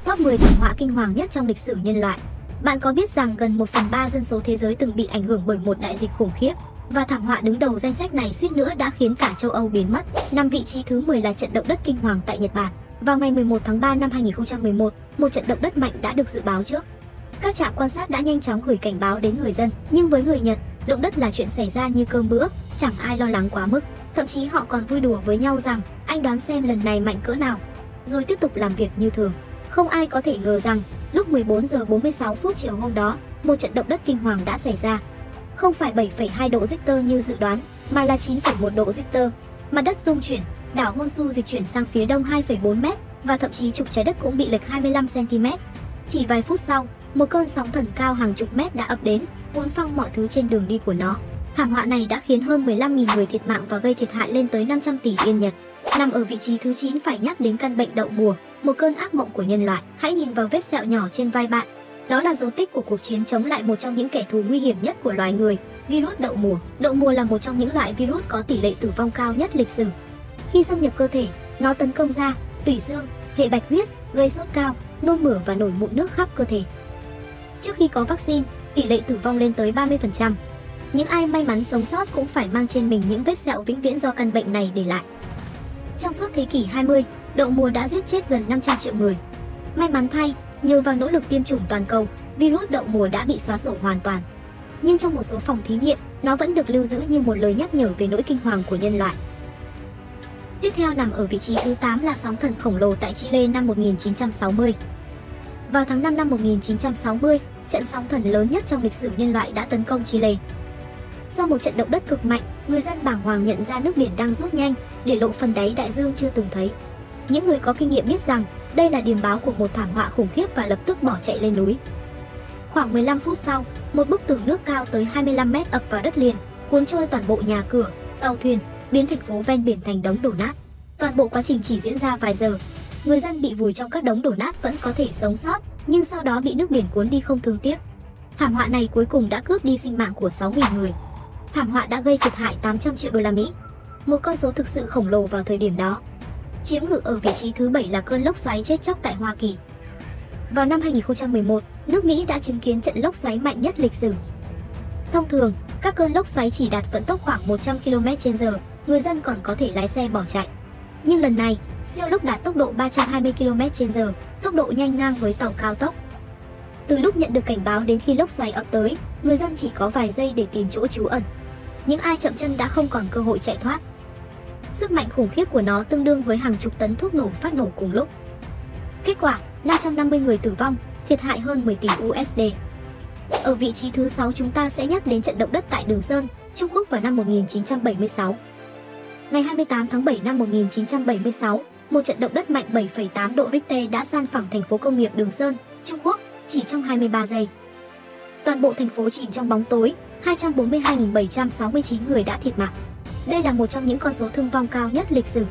Top 10 thảm họa kinh hoàng nhất trong lịch sử nhân loại. Bạn có biết rằng gần 1/3 dân số thế giới từng bị ảnh hưởng bởi một đại dịch khủng khiếp? Và thảm họa đứng đầu danh sách này suýt nữa đã khiến cả châu Âu biến mất. Nằm vị trí thứ 10 là trận động đất kinh hoàng tại Nhật Bản. Vào ngày 11 tháng 3 năm 2011, một trận động đất mạnh đã được dự báo trước. Các trạm quan sát đã nhanh chóng gửi cảnh báo đến người dân, nhưng với người Nhật, động đất là chuyện xảy ra như cơm bữa, chẳng ai lo lắng quá mức. Thậm chí họ còn vui đùa với nhau rằng, anh đoán xem lần này mạnh cỡ nào, rồi tiếp tục làm việc như thường. Không ai có thể ngờ rằng, lúc 14 giờ 46 phút chiều hôm đó, một trận động đất kinh hoàng đã xảy ra. Không phải 7,2 độ Richter như dự đoán, mà là 9,1 độ Richter. Mặt đất rung chuyển, đảo Honshu dịch chuyển sang phía đông 2,4 m và thậm chí trục trái đất cũng bị lệch 25 cm. Chỉ vài phút sau, một cơn sóng thần cao hàng chục mét đã ập đến, cuốn phăng mọi thứ trên đường đi của nó. Thảm họa này đã khiến hơn 15.000 người thiệt mạng và gây thiệt hại lên tới 500 tỷ Yên Nhật. Nằm ở vị trí thứ 9 phải nhắc đến căn bệnh đậu mùa, một cơn ác mộng của nhân loại. Hãy nhìn vào vết sẹo nhỏ trên vai bạn. Đó là dấu tích của cuộc chiến chống lại một trong những kẻ thù nguy hiểm nhất của loài người, virus đậu mùa. Đậu mùa là một trong những loại virus có tỷ lệ tử vong cao nhất lịch sử. Khi xâm nhập cơ thể, nó tấn công da, tủy xương, hệ bạch huyết, gây sốt cao, nôn mửa và nổi mụn nước khắp cơ thể. Trước khi có vaccine, tỷ lệ tử vong lên tới 30%. Những ai may mắn sống sót cũng phải mang trên mình những vết sẹo vĩnh viễn do căn bệnh này để lại. Trong suốt thế kỷ 20, đậu mùa đã giết chết gần 500 triệu người. May mắn thay, nhờ vào nỗ lực tiêm chủng toàn cầu, virus đậu mùa đã bị xóa sổ hoàn toàn. Nhưng trong một số phòng thí nghiệm, nó vẫn được lưu giữ như một lời nhắc nhở về nỗi kinh hoàng của nhân loại. Tiếp theo nằm ở vị trí thứ 8 là sóng thần khổng lồ tại Chile năm 1960. Vào tháng 5 năm 1960, trận sóng thần lớn nhất trong lịch sử nhân loại đã tấn công Chile. Sau một trận động đất cực mạnh, người dân bàng hoàng nhận ra nước biển đang rút nhanh, để lộ phần đáy đại dương chưa từng thấy. Những người có kinh nghiệm biết rằng đây là điềm báo của một thảm họa khủng khiếp và lập tức bỏ chạy lên núi. Khoảng 15 phút sau, một bức tường nước cao tới 25 mét ập vào đất liền, cuốn trôi toàn bộ nhà cửa, tàu thuyền, biến thành phố ven biển thành đống đổ nát. Toàn bộ quá trình chỉ diễn ra vài giờ. Người dân bị vùi trong các đống đổ nát vẫn có thể sống sót, nhưng sau đó bị nước biển cuốn đi không thương tiếc. Thảm họa này cuối cùng đã cướp đi sinh mạng của 6.000 người. Thảm họa đã gây thiệt hại 800 triệu đô la Mỹ, một con số thực sự khổng lồ vào thời điểm đó. Chiếm ngự ở vị trí thứ 7 là cơn lốc xoáy chết chóc tại Hoa Kỳ. Vào năm 2011, nước Mỹ đã chứng kiến trận lốc xoáy mạnh nhất lịch sử. Thông thường, các cơn lốc xoáy chỉ đạt vận tốc khoảng 100 km/h, người dân còn có thể lái xe bỏ chạy. Nhưng lần này, siêu lốc đạt tốc độ 320 km/h, tốc độ nhanh ngang với tàu cao tốc. Từ lúc nhận được cảnh báo đến khi lốc xoáy ập tới, người dân chỉ có vài giây để tìm chỗ trú ẩn. Những ai chậm chân đã không còn cơ hội chạy thoát. Sức mạnh khủng khiếp của nó tương đương với hàng chục tấn thuốc nổ phát nổ cùng lúc. Kết quả, 550 người tử vong, thiệt hại hơn 10 tỷ USD. Ở vị trí thứ 6 chúng ta sẽ nhắc đến trận động đất tại Đường Sơn, Trung Quốc vào năm 1976. Ngày 28 tháng 7 năm 1976, một trận động đất mạnh 7,8 độ Richter đã san phẳng thành phố công nghiệp Đường Sơn, Trung Quốc, chỉ trong 23 giây. Toàn bộ thành phố chìm trong bóng tối, 242.769 người đã thiệt mạng. Đây là một trong những con số thương vong cao nhất lịch sử.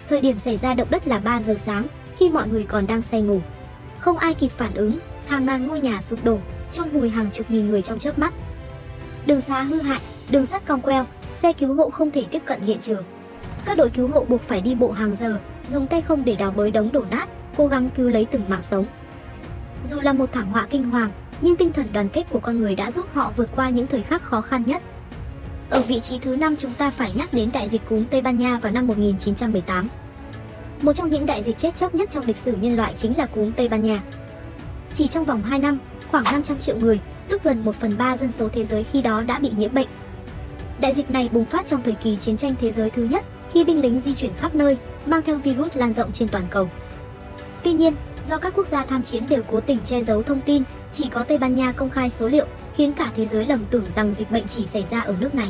Thời điểm xảy ra động đất là 3 giờ sáng, khi mọi người còn đang say ngủ. Không ai kịp phản ứng, hàng ngàn ngôi nhà sụp đổ, chôn vùi hàng chục nghìn người trong chớp mắt. Đường xá hư hại, đường sắt cong queo, xe cứu hộ không thể tiếp cận hiện trường. Các đội cứu hộ buộc phải đi bộ hàng giờ, dùng tay không để đào bới đống đổ nát, cố gắng cứu lấy từng mạng sống. Dù là một thảm họa kinh hoàng, nhưng tinh thần đoàn kết của con người đã giúp họ vượt qua những thời khắc khó khăn nhất. Ở vị trí thứ 5 chúng ta phải nhắc đến đại dịch cúm Tây Ban Nha vào năm 1918. Một trong những đại dịch chết chóc nhất trong lịch sử nhân loại chính là cúm Tây Ban Nha. Chỉ trong vòng 2 năm, khoảng 500 triệu người, tức gần 1/3 dân số thế giới khi đó đã bị nhiễm bệnh. Đại dịch này bùng phát trong thời kỳ chiến tranh thế giới thứ nhất, khi binh lính di chuyển khắp nơi, mang theo virus lan rộng trên toàn cầu. Tuy nhiên, do các quốc gia tham chiến đều cố tình che giấu thông tin, chỉ có Tây Ban Nha công khai số liệu, khiến cả thế giới lầm tưởng rằng dịch bệnh chỉ xảy ra ở nước này.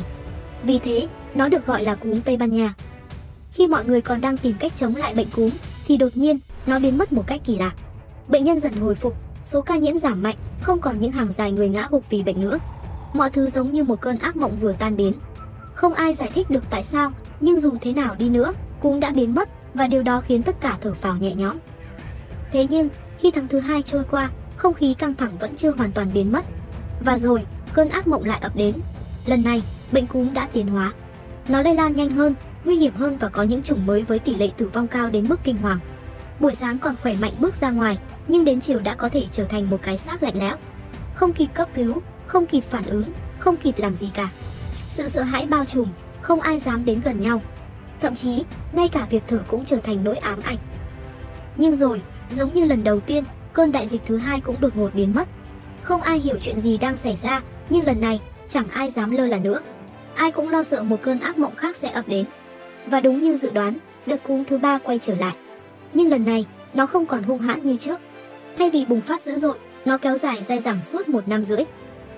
Vì thế, nó được gọi là cúm Tây Ban Nha. Khi mọi người còn đang tìm cách chống lại bệnh cúm, thì đột nhiên, nó biến mất một cách kỳ lạ. Bệnh nhân dần hồi phục, số ca nhiễm giảm mạnh, không còn những hàng dài người ngã gục vì bệnh nữa. Mọi thứ giống như một cơn ác mộng vừa tan biến. Không ai giải thích được tại sao, nhưng dù thế nào đi nữa, cúm đã biến mất, và điều đó khiến tất cả thở phào nhẹ nhõm. Thế nhưng, khi tháng thứ 2 trôi qua, không khí căng thẳng vẫn chưa hoàn toàn biến mất. Và rồi, cơn ác mộng lại ập đến. Lần này, bệnh cúm đã tiến hóa. Nó lây lan nhanh hơn, nguy hiểm hơn và có những chủng mới với tỷ lệ tử vong cao đến mức kinh hoàng. buổi sáng còn khỏe mạnh bước ra ngoài, nhưng đến chiều đã có thể trở thành một cái xác lạnh lẽo. Không kịp cấp cứu, không kịp phản ứng, không kịp làm gì cả. Sự sợ hãi bao trùm, không ai dám đến gần nhau. Thậm chí, ngay cả việc thở cũng trở thành nỗi ám ảnh. Nhưng rồi, giống như lần đầu tiên, cơn đại dịch thứ hai cũng đột ngột biến mất. Không ai hiểu chuyện gì đang xảy ra, nhưng lần này, chẳng ai dám lơ là nữa. Ai cũng lo sợ một cơn ác mộng khác sẽ ập đến. Và đúng như dự đoán, đợt cúm thứ ba quay trở lại. Nhưng lần này, nó không còn hung hãn như trước. Thay vì bùng phát dữ dội, nó kéo dài dai dẳng suốt 1 năm rưỡi.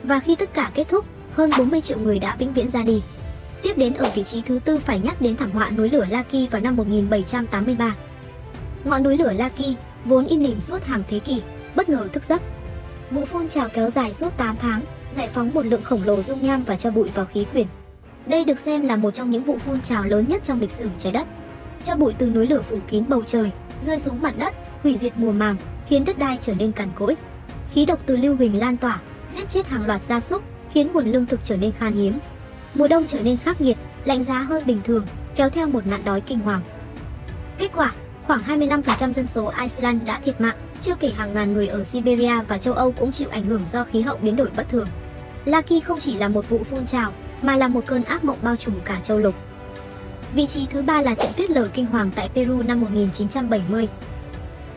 Và khi tất cả kết thúc, hơn 40 triệu người đã vĩnh viễn ra đi. Tiếp đến ở vị trí thứ tư phải nhắc đến thảm họa núi lửa Laki vào năm 1783. Ngọn núi lửa Laki, vốn im lìm suốt hàng thế kỷ, bất ngờ thức giấc. Vụ phun trào kéo dài suốt 8 tháng, giải phóng một lượng khổng lồ dung nham và tro bụi vào khí quyển. Đây được xem là một trong những vụ phun trào lớn nhất trong lịch sử trái đất. Tro bụi từ núi lửa phủ kín bầu trời, rơi xuống mặt đất, hủy diệt mùa màng, khiến đất đai trở nên cằn cỗi. Khí độc từ lưu huỳnh lan tỏa, giết chết hàng loạt gia súc, khiến nguồn lương thực trở nên khan hiếm. Mùa đông trở nên khắc nghiệt, lạnh giá hơn bình thường, kéo theo một nạn đói kinh hoàng. Kết quả, khoảng 25% dân số Iceland đã thiệt mạng, chưa kể hàng ngàn người ở Siberia và châu Âu cũng chịu ảnh hưởng do khí hậu biến đổi bất thường. Laki không chỉ là một vụ phun trào, mà là một cơn ác mộng bao trùm cả châu lục. Vị trí thứ ba là trận tuyết lở kinh hoàng tại Peru năm 1970.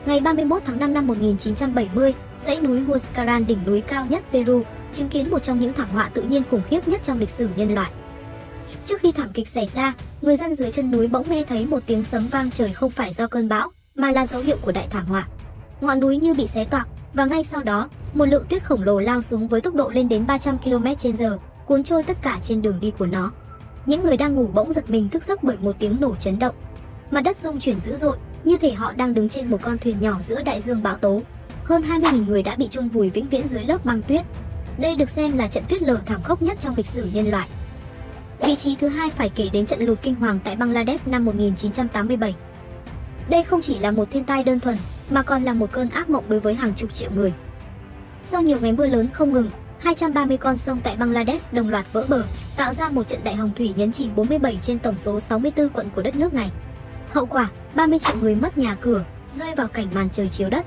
Ngày 31 tháng 5 năm 1970, dãy núi Huascaran, đỉnh núi cao nhất Peru, chứng kiến một trong những thảm họa tự nhiên khủng khiếp nhất trong lịch sử nhân loại. Trước khi thảm kịch xảy ra, người dân dưới chân núi bỗng nghe thấy một tiếng sấm vang trời không phải do cơn bão, mà là dấu hiệu của đại thảm họa. Ngọn núi như bị xé toạc, và ngay sau đó, một lượng tuyết khổng lồ lao xuống với tốc độ lên đến 300 km/h, cuốn trôi tất cả trên đường đi của nó. Những người đang ngủ bỗng giật mình thức giấc bởi một tiếng nổ chấn động. Mặt đất rung chuyển dữ dội, như thể họ đang đứng trên một con thuyền nhỏ giữa đại dương bão tố. Hơn 20.000 người đã bị chôn vùi vĩnh viễn dưới lớp băng tuyết. Đây được xem là trận tuyết lở thảm khốc nhất trong lịch sử nhân loại. Vị trí thứ hai phải kể đến trận lụt kinh hoàng tại Bangladesh năm 1987. Đây không chỉ là một thiên tai đơn thuần, mà còn là một cơn ác mộng đối với hàng chục triệu người. Sau nhiều ngày mưa lớn không ngừng, 230 con sông tại Bangladesh đồng loạt vỡ bờ, tạo ra một trận đại hồng thủy nhấn chìm 47 trên tổng số 64 quận của đất nước này. Hậu quả, 30 triệu người mất nhà cửa, rơi vào cảnh màn trời chiếu đất.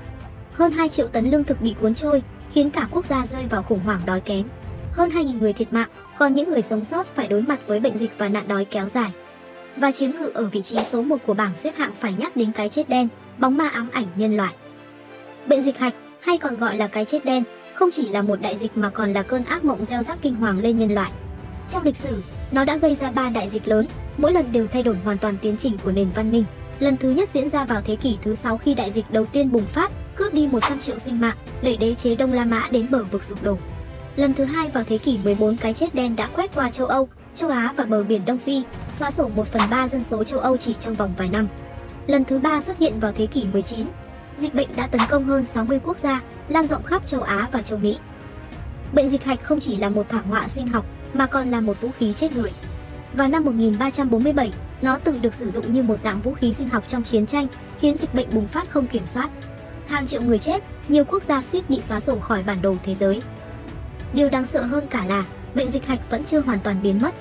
Hơn 2 triệu tấn lương thực bị cuốn trôi, khiến cả quốc gia rơi vào khủng hoảng đói kém. Hơn 2.000 người thiệt mạng, còn những người sống sót phải đối mặt với bệnh dịch và nạn đói kéo dài. Và chiếm ngự ở vị trí số 1 của bảng xếp hạng phải nhắc đến cái chết đen, bóng ma ám ảnh nhân loại. Bệnh dịch hạch, hay còn gọi là cái chết đen, không chỉ là một đại dịch mà còn là cơn ác mộng gieo rắc kinh hoàng lên nhân loại. Trong lịch sử, nó đã gây ra 3 đại dịch lớn, mỗi lần đều thay đổi hoàn toàn tiến trình của nền văn minh. Lần thứ nhất diễn ra vào thế kỷ thứ 6 khi đại dịch đầu tiên bùng phát, cướp đi 100 triệu sinh mạng, đẩy đế chế Đông La Mã đến bờ vực sụp đổ. Lần thứ hai vào thế kỷ 14, cái chết đen đã quét qua châu Âu, châu Á và bờ biển Đông Phi, xóa sổ 1/3 dân số châu Âu chỉ trong vòng vài năm. Lần thứ ba xuất hiện vào thế kỷ 19. Dịch bệnh đã tấn công hơn 60 quốc gia, lan rộng khắp châu Á và châu Mỹ. Bệnh dịch hạch không chỉ là một thảm họa sinh học, mà còn là một vũ khí chết người. Vào năm 1347, nó từng được sử dụng như một dạng vũ khí sinh học trong chiến tranh, khiến dịch bệnh bùng phát không kiểm soát. Hàng triệu người chết, nhiều quốc gia suýt bị xóa sổ khỏi bản đồ thế giới. Điều đáng sợ hơn cả là, bệnh dịch hạch vẫn chưa hoàn toàn biến mất.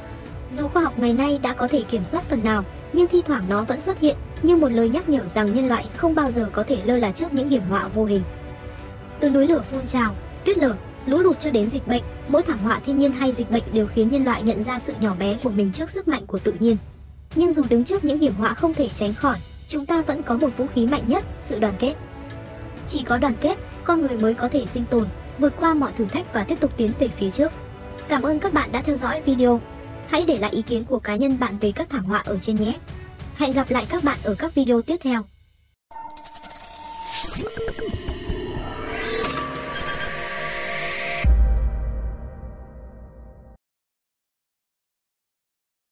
Dù khoa học ngày nay đã có thể kiểm soát phần nào, nhưng thi thoảng nó vẫn xuất hiện, như một lời nhắc nhở rằng nhân loại không bao giờ có thể lơ là trước những hiểm họa vô hình. Từ núi lửa phun trào, tuyết lở, lũ lụt cho đến dịch bệnh, mỗi thảm họa thiên nhiên hay dịch bệnh đều khiến nhân loại nhận ra sự nhỏ bé của mình trước sức mạnh của tự nhiên. Nhưng dù đứng trước những hiểm họa không thể tránh khỏi, chúng ta vẫn có một vũ khí mạnh nhất, sự đoàn kết. Chỉ có đoàn kết, con người mới có thể sinh tồn, vượt qua mọi thử thách và tiếp tục tiến về phía trước. Cảm ơn các bạn đã theo dõi video. Hãy để lại ý kiến của cá nhân bạn về các thảm họa ở trên nhé. Hẹn gặp lại các bạn ở các video tiếp theo.